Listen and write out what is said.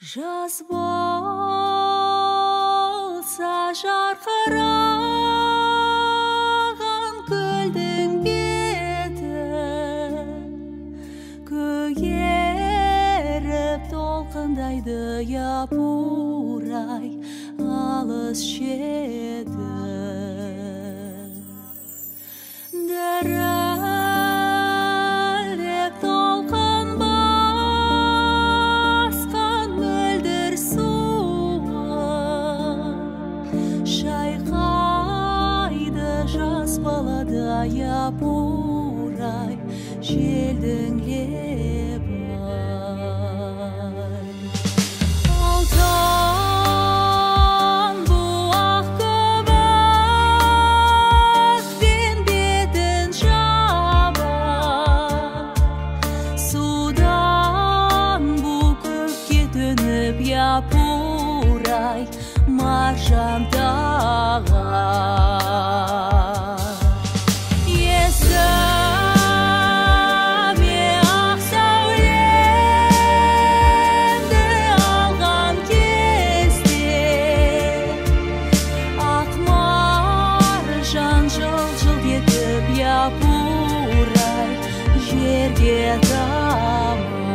Жаз болса жарқыраған көлдің беті, көгеріп толқындайды япырай алыс шеті. Дірілдеп толқын басқан мөлдір суы, шайқайды жас балада япырай желдің лебі. Алтын буақ көбікпен бетін жабар, судан бу көкке төніп япырай маржан тағар. Есіме ақ сәулемді алған кезде, ақ маржан жылт-жылт етіп япырай жерге тамар.